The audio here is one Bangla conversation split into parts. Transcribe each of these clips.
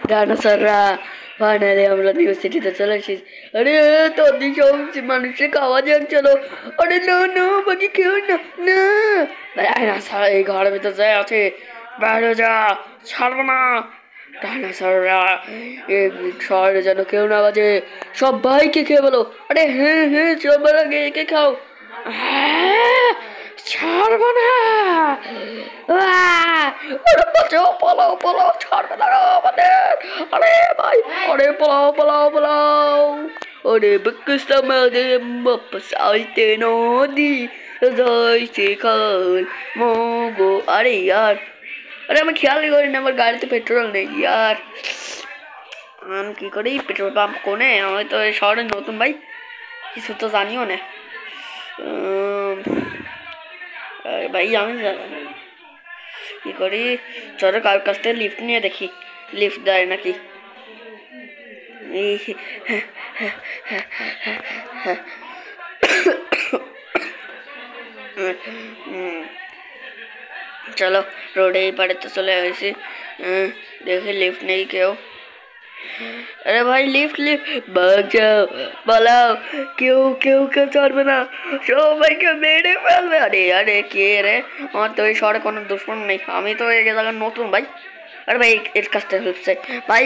ডাইনোসররা ফাইনালি আমরা নিউ সিটিতে চলে এসেছি। আরে তোদের সব মানুষের খাওয়া যাক চলো। আরে না না বাকি কেউ না না ডাইনোসর এই ঘরের ভিতর যাই আছে, বাইরে যা, ছাড়বো না। ডাইনোসররা এই শহরে যেন কেউ না বাজে, সবাইকে খেয়ে বলো। আরে হ্যাঁ হ্যাঁ সবার আগে একে খাও। হ্যাঁ ছাড়বো না। আরে বাঁচাও, পালাও পালাও, ছাড়বে না আমাদের। আরে ভাই, আরে পালাও পালাও পালাও। अरे समझे वापस आते नदी जैसे कल मोगो। अरे यार, अरे मैं ख्याल नहीं करी ना আমার গাড়িতে পেট্রোল নেই यार। আমি কি করি, পেট্রোল পাম্প কোনে? আমি তো এই শহরে নতুন ভাই, কিছু তো জানিও না ভাই। আমি কি করি, চলো কার কাছ থেকে লিফট নিয়ে দেখি, লিফট দেয় নাকি। चलो रोड ही पड़े तो चले ऐसे देखे लिफ्ट नहीं क्यों। अरे भाई लिफ्ट लिफ्ट भाग जाओ, पलाओ। क्यों क्यों क्यों चढ़बे ना, সবাইকে মেরে ফেলবে। আরে আরে কে রে? আমার তো এই শহরে কোনো দুশ্মন নেই, আমি তো এই জায়গায় নতুন ভাই। अरे भाई এর কাছ থেকে হেল্প চাই ভাই।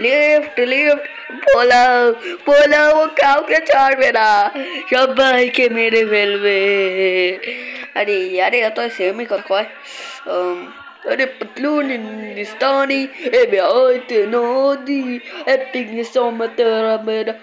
লিফট লিফট পোলাও পোলাও, ও কাউকে ছাড়বে না, সবাইকে মেরে ফেলবে। আরে আরে এত সেমই কথা কয়। अरे पतलून हिंदुस्तानी ए बेआते नदी ए पिग्नी सोम तेरा मेरा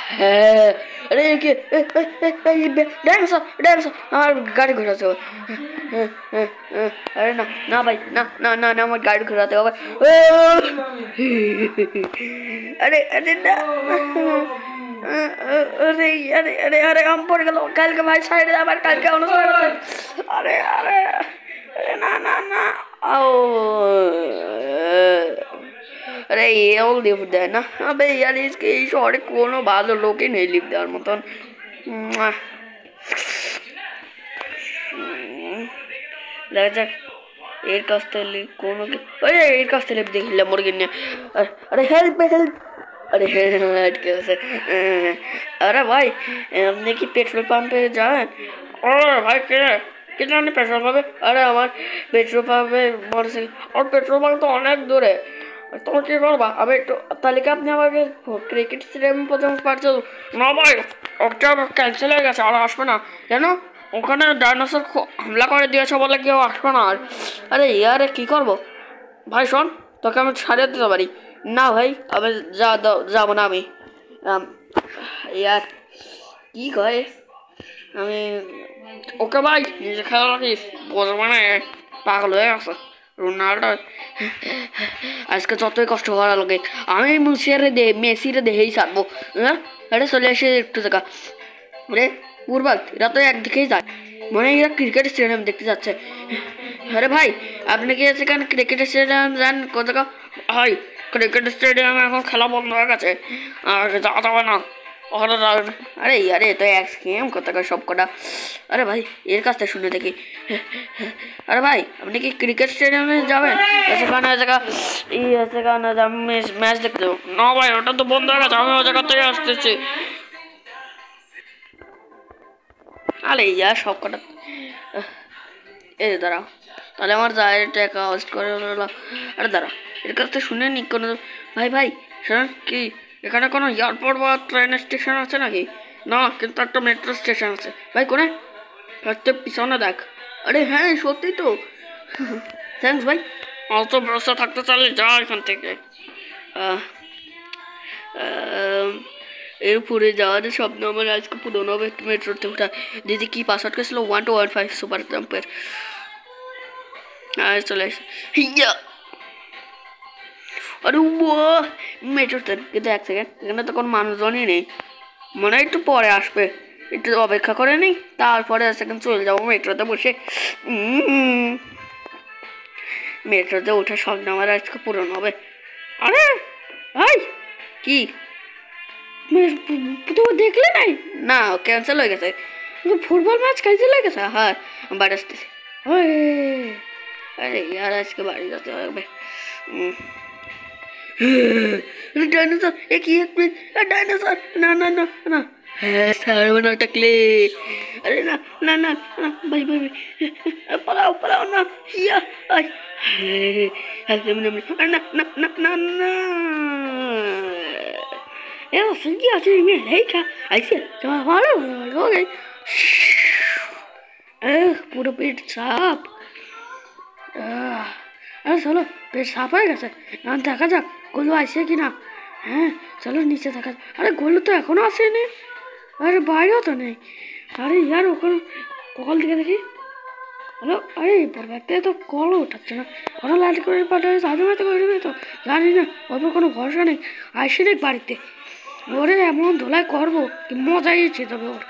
है। अरे ये डायनासोर डायनासोर हमारे गाड़ी घुराते हो। अरे ना ना भाई ना ना ना ना हमारे गाड़ी घुराते हो भाई। अरे अरे ना अरे अरे अरे अरे हम पड़ गए कल के भाई साइड हमारे कल के अनुसार। अरे अरे अरे ना ना ना आओ। अरे ये लिफ्ट देय ना। अबे यार इसके शहरे कोनो भालो लोग ही नहीं लिफ्ट देওয়ার মতন। দেখা যাক এর কাছ থেকে কোনো, अरे এর কাছ থেকে দেখিলাম মুরগি নিয়ে। अरे हेल्प हेल्प। अरे हेल्प कैसे? अरे भाई আপনি কি পেট্রোল পাম্পে যান? अरे भाई কে कितना ने पेट्रोल पावे? अरे हमार पेट्रोल पावे মরছে, और पेट्रोल पाम्प তো অনেক দূরে। তোমরা কি করবা? আমি একটু তালিকা আপনি আমাকে ক্রিকেট স্টেডিয়াম পর্যন্ত পাঠাতে। না ভাই ওটা ক্যান্সেল হয়ে গেছে, আর আসবে না। কেন? ওখানে ডাইনোসর হামলা করে দিয়েছে বলে কেউ আসবে না আর। আরে ইয়ারে কি করব ভাই? শোন, তোকে আমি ছাড়িয়ে দিতে পারি না ভাই, আমি যাবো না আমি। ইয়ার কি কয় আমি ওকে ভাই নিজে খেলা রাখিস, মানে পাগল হয়ে গেছে রোনাল্ডো। আজকে যতই কষ্ট করা লাগে আমি মেসিরে দেখেই ছাড়বো। হ্যাঁ আরে চলে আসে একটু জায়গা। আরে পূর্বাগ এরা তো একদিকেই যায়, মানে এরা ক্রিকেট স্টেডিয়াম দেখতে যাচ্ছে। আরে ভাই আপনি কি সেখানে ক্রিকেট স্টেডিয়াম যান কোন জায়গা? ভাই ক্রিকেট স্টেডিয়ামে এখন খেলা বন্ধ হয়ে গেছে, আর যাওয়া যাবে না। अरे यार ये तो एक स्कीम कत सब कटा। अरे भाई एर का शुने देखी। अरे भाई अपनी कि क्रिकेट स्टेडियम में जावे ऐसे गाना जगह ऐसे गाना मैच देखते हो ना भाई? ওটা তো বন্ধ হয়ে গেছে, আমি ওই জায়গা থেকে আসতেছি। আরে ইয়ার সব কটা এই দাঁড়াও, তাহলে আমার যায় টাকা হোস্ট করে। আরে দাঁড়া এর কাছ থেকে শুনে নি কোনো। ভাই ভাই শোন, কি এখানে কোনো এয়ারপোর্ট বা ট্রেন স্টেশন আছে নাকি? না কিন্তু একটা মেট্রো স্টেশন আছে ভাই। কোনে? ফার্স্টে পিছনে দেখ। আরে হ্যাঁ সত্যি তো, থ্যাঙ্কস ভাই। অত ভরসা থাকতে চাইলে যা এখান থেকে। এরপরে যাওয়ার স্বপ্ন আমার আজকে পূরণ হবে মেট্রোতে ওঠা। দিদি কি পাসওয়ার্ড করেছিল? 1215 সুপার জাম্পের। আর চলে আসে হিয়া। अरे वो মেট্রোতে কিন্তু এক সেকেন্ড, এখানে তো কোনো মানুষজনই নেই, মনে হয় একটু পরে আসবে, একটু অপেক্ষা করে নিই তারপরে সেকেন্ড চলে যাবো মেট্রোতে বসে। মেট্রোতে ওঠার স্বপ্ন আমার আজকে পূরণ হবে। আরে ভাই কি তুমি দেখলে নাই? না ক্যান্সেল হয়ে গেছে, ফুটবল ম্যাচ ক্যান্সেল হয়ে গেছে। হ্যাঁ বাড়ি আসতেছি। আরে ইয়ার আজকে বাড়ি যেতে হবে। डायनासोर एक ही एक मिनट डायनासोर ना ना ना ना सर बना टकले अरे ना ना ना ना भाई भाई भाई पलाओ पलाओ ना या आई ना ना ना ना ना ये वो संगी आते हैं नहीं क्या ऐसे तो हमारा हो गई पूरा पेट साफ अरे चलो पेट साफ হয়ে গেছে এখন দেখা যাক গোলু আসে কিনা হ্যাঁ চলো নিচে দেখা আরে গোলু তো এখনো আসেনি अरे বাইরেও তো নেই अरे यार ওখানে কল দিকে দেখি হ্যালো আরে বরবাদে তো কল উঠাচ্ছে না কোনো লাইট করে পাঠায় সাধু মাতে করে না তো জানি না ওর কোনো ভরসা নেই আসে নেই বাড়িতে ওরে এমন ধোলাই করবো কি মজাই ইচ্ছে তবে ওর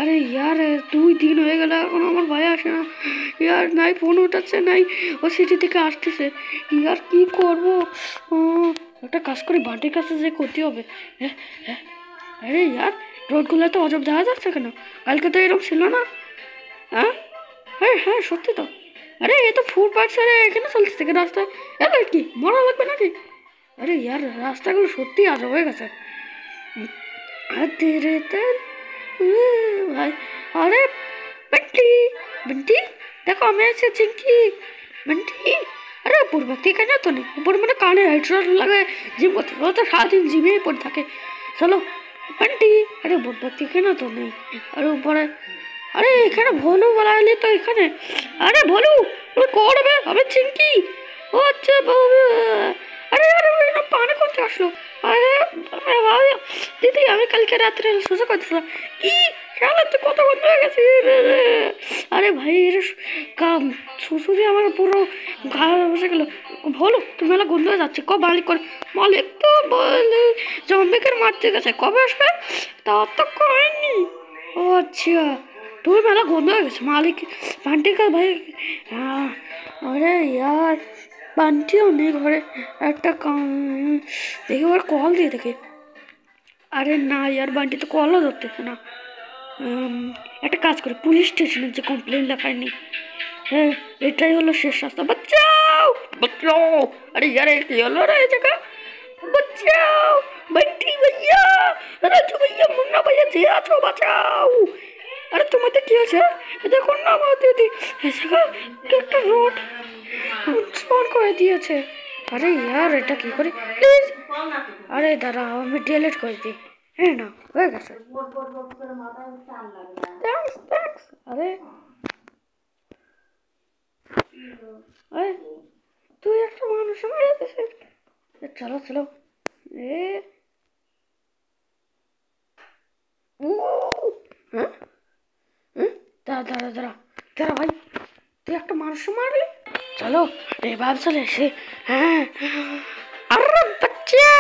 अरे यार 2 दिन হয়ে গেল এখন আমার ভাই আসে না यार নাই ফোন উঠাচ্ছে নাই ও সিটি থেকে আসতেছে यार কি করব একটা কাজ করে বান্টির কাছে যে করতে হবে আরে यार রোডগুলো তো অজব দেখা যাচ্ছে কেন কালকে তো এরকম ছিল না হ্যাঁ হ্যাঁ হ্যাঁ সত্যি তো আরে এ তো ফুটপাথ ছেড়ে এখানে চলতেছে কি রাস্তায় এত কি মরা লাগবে নাকি আরে यार রাস্তাগুলো সত্যি আজব হয়ে গেছে আর তেরে তেরে भाई अरे बंटी बंटी देखो मैं से चिंकी बंटी अरे पूर्वक्ति कहना तो नहीं ऊपर मैंने काने हेडशॉट लगे जिम को वो तो 7 दिन जिम ही पड़ थके चलो बंटी अरे पूर्वक्ति कहना तो नहीं अरे ऊपर अरे এখানে ভোলু বলা হলে তো এখানে আরে ভোলু ওই করবে হবে চিংকি ও আচ্ছা আরে আরে না পানি করতে আসলো আরে ভাই দিদি আমি কালকে রাতে সোজা করতেছিলাম কি শালা তো কত বন্ধ হয়ে গেছে আরে ভাই এর কাম সুসুরি আমার পুরো গা বসে গেল ভোলু তুমি মেলা গন্ধ হয়ে যাচ্ছে কব মালিক করে মালিক তো বলে জম্বিকের মারতে গেছে কবে আসবে তা তো কয়নি ও আচ্ছা তুই মেলা গন্ধ হয়ে গেছে মালিক বান্টি का भाई अरे यार বান্টিও নেই ঘরে একটা দেখি ওর কল দিয়ে দেখে আরে না यार বান্টি তো কলও ধরতেছে না একটা কাজ করে পুলিশ স্টেশনে যে কমপ্লেন লেখায়নি হ্যাঁ এটাই হলো শেষ রাস্তা বাঁচাও বাঁচাও अरे यार কি হলো রে এই জায়গা বাঁচাও বান্টি ভাইয়া রাজু ভাইয়া মুন্না ভাইয়া যে আছো বাঁচাও अरे তোমাদের কি আছে দেখো না আমার দিদি এসকা একটা রোড স্পন করে দিয়েছে আরে यार এটা কি করে প্লিজ আরে দাঁড়াও আমি ডিলিট করে দিই হ্যাঁ না হয়ে গেছে থ্যাঙ্কস আরে আরে তুই একটা মানুষ মেরে দিছিস চলো চলো এ হ্যাঁ দাঁড়া দাঁড়া দাঁড়া দাঁড়া ভাই তুই একটা মানুষ মারলি চলো এবার চলে এসে হ্যাঁ আরে বাচ্চা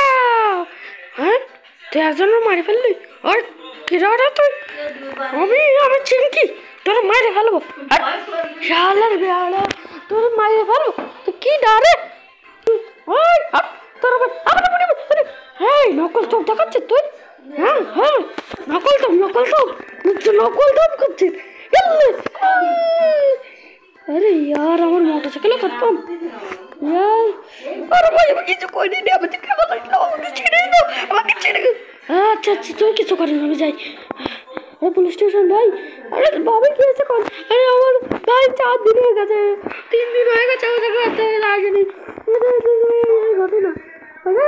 হ্যাঁ তুই একজনের মারি ফেললি ওই কিরাটা তুই আমি চিংকি তোর মারে ফেলবো শালার বেয়ালা তোর মারে ফেলবো তুই কি ডারে ওই তোর হ্যাঁ নকল তো দেখাচ্ছে তুই হ্যাঁ হ্যাঁ নকল তো করছিস अरे यार আমার মোটরসাইকেল খতম यार अरे भाई আমি কিছু করি না আমি তোকে বললাম আমাকে ছেড়ে দাও আমাকে ছেড়ে দাও আচ্ছা আচ্ছা তুই কিছু করিস আমি যাই আরে পুলিশ স্টেশন ভাই আরে বাবা কি হয়েছে কোন আরে আমার ভাই 4 দিন হয়ে গেছে 3 দিন হয়ে গেছে ওদের কাছে আসেনি ঘটনা আরে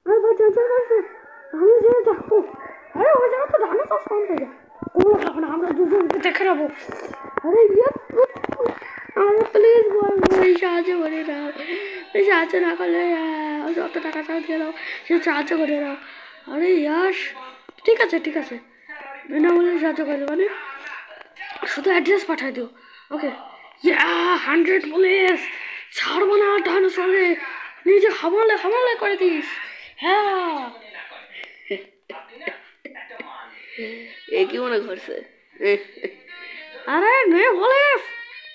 আরে ভাই চাচা কাছে আমি যে দেখো আরে ওই জায়গা তো ধানে সব ফোন করে কোনো এখন আমরা দুজন দেখে নেবো अरे यार प्लीज बोल সাহায্য করে দাও সাহায্য না করলে যত টাকা চাও দিয়ে দাও সে সাহায্য করে দাও আরে ইয়াস ঠিক আছে বিনামূল্যে সাহায্য করে মানে শুধু অ্যাড্রেস পাঠাই দিও ওকে 100 পুলিশ ছাড়বো না ডাইনোসরে নিজে হামলে করে দিস হ্যাঁ এ কি মনে করছে अरे नहीं पुलिस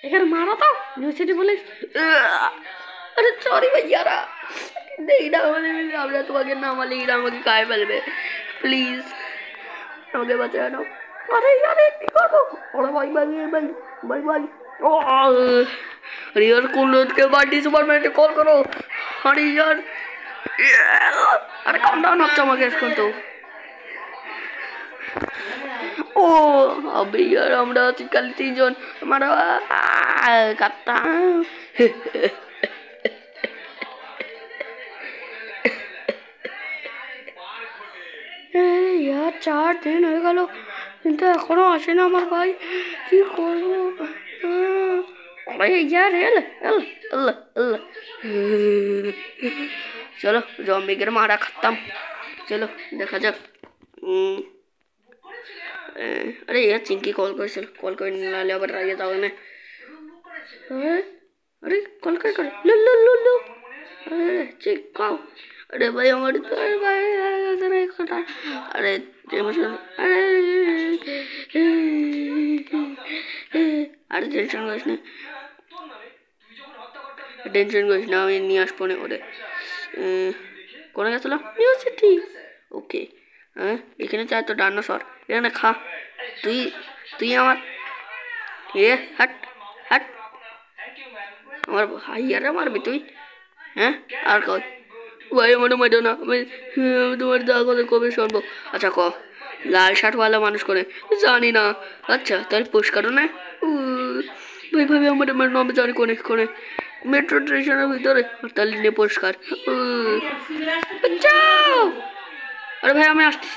এখানে মারো তো নিউ সিটি পুলিশ আরে সরি ভাইয়ারা नहीं ना আমরা তোমাকে না মালিক আমাকে খায় ফেলবে প্লিজ আমাকে বাঁচাও না আরে यार কি করব ওরে ভাই अरे यार कौन लोग के बाटी सुपरमार्केट कॉल करो अरे यार अरे काम डाउन अच्छा मगे इसको तो ओ अबे यार আমরা আছি কাল তিনজন মারা কাটা यार 4 दिन হয়ে গেল কিন্তু এখনো আসে না আমার ভাই কি করব अरे यार এল এল এল এল चलो जॉम्बी के मारा खत्म चलो देखा जाक अरे यार चिंकी कॉल कर ले अब ट्राई जाओ ने अरे कॉल कर लो लो लो लो अरे चिक्का अरे भाई हमारे तो अरे भाई नहीं खटा अरे टेंशन अरे टेंशन करिस ना আমি নিয়ে আসবো না ওরে কোনে গেছিল নিউ সিটি ওকে হ্যাঁ এখানে চাই তো ডাইনোসর এখানে খা তুই তুই আমার এ হট হট আমার হাইয়ারে মারবি তুই হ্যাঁ আর কই ভাই আমার মারো না আমি তোমার দা করে কবে শুনবো আচ্ছা ক লাল শার্ট वाला মানুষ করে জানি না আচ্ছা তাহলে পুশ করো না ভাই ভাই আমার নাম জানি কোনে কোনে মেট্রো স্টেশনের ভিতরে তাহলে নিয়ে পুরস্কার বাঁচাও আরে ভাই আমি আসছি